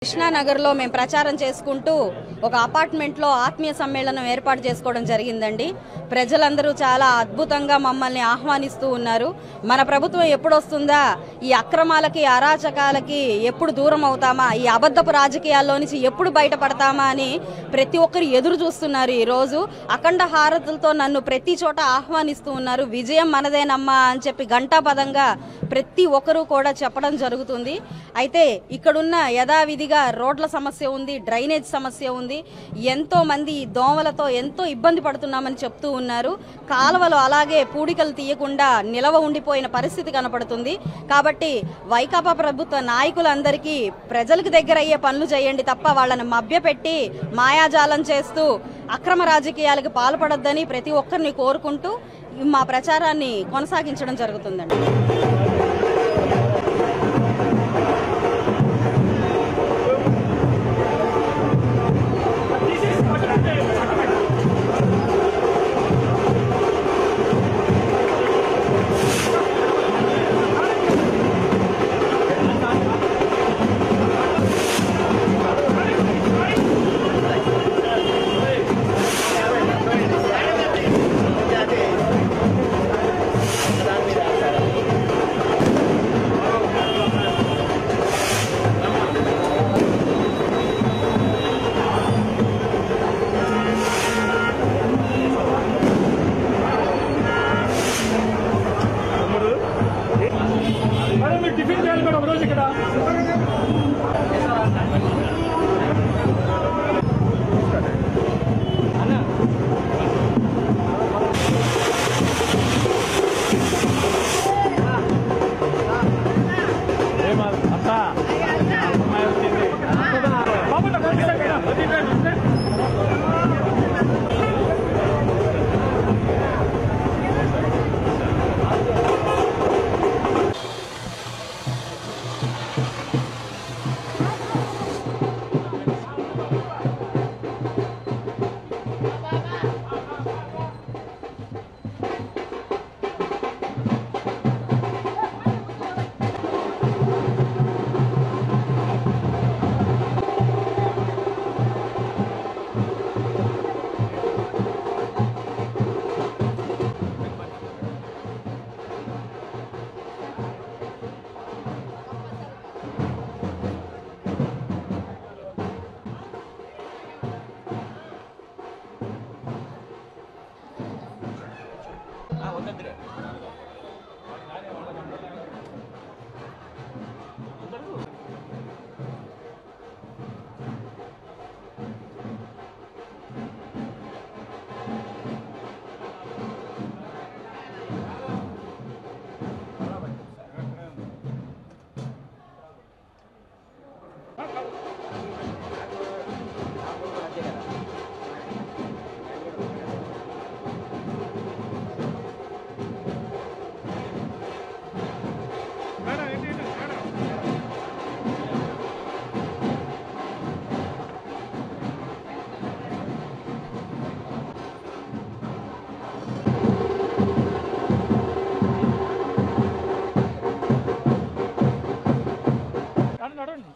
కృష్ణానగర్లో మేము ప్రచారం చేసుకుంటూ ఒక అపార్ట్మెంట్లో ఆత్మీయ సమ్మేళనం ఏర్పాటు చేసుకోవడం జరిగిందండి. ప్రజలందరూ చాలా అద్భుతంగా మమ్మల్ని ఆహ్వానిస్తూ ఉన్నారు. మన ప్రభుత్వం ఎప్పుడు వస్తుందా, ఈ అక్రమాలకి అరాచకాలకి ఎప్పుడు దూరం అవుతామా, ఈ అబద్ధపు రాజకీయాల్లో నుంచి ఎప్పుడు బయటపడతామా అని ప్రతి ఒక్కరు ఎదురు చూస్తున్నారు. ఈరోజు అఖండ హారతులతో నన్ను ప్రతి చోట ఆహ్వానిస్తూ ఉన్నారు. విజయం మనదేనమ్మా అని చెప్పి ఘంటాపదంగా ప్రతి ఒక్కరూ కూడా చెప్పడం జరుగుతుంది. అయితే ఇక్కడున్న యథావిధిగా రోడ్ల సమస్య ఉంది, డ్రైనేజ్ సమస్య ఉంది. ఎంతో మంది దోమలతో ఎంతో ఇబ్బంది పడుతున్నామని చెప్తూ ఉన్నారు. కాలువలు అలాగే పూడికలు తీయకుండా నిలవ ఉండిపోయిన పరిస్థితి కనపడుతుంది. కాబట్టి వైకాపా ప్రభుత్వ నాయకులందరికీ ప్రజలకు దగ్గర అయ్యే పనులు చేయండి తప్ప వాళ్ళని మభ్యపెట్టి మాయాజాలం చేస్తూ అక్రమ రాజకీయాలకు పాల్పడొద్దని ప్రతి ఒక్కరిని కోరుకుంటూ మా ప్రచారాన్ని కొనసాగించడం జరుగుతుందండి. టిఫిన్ చేయాలి మేడం రోజు ఇక్కడ నడవండి.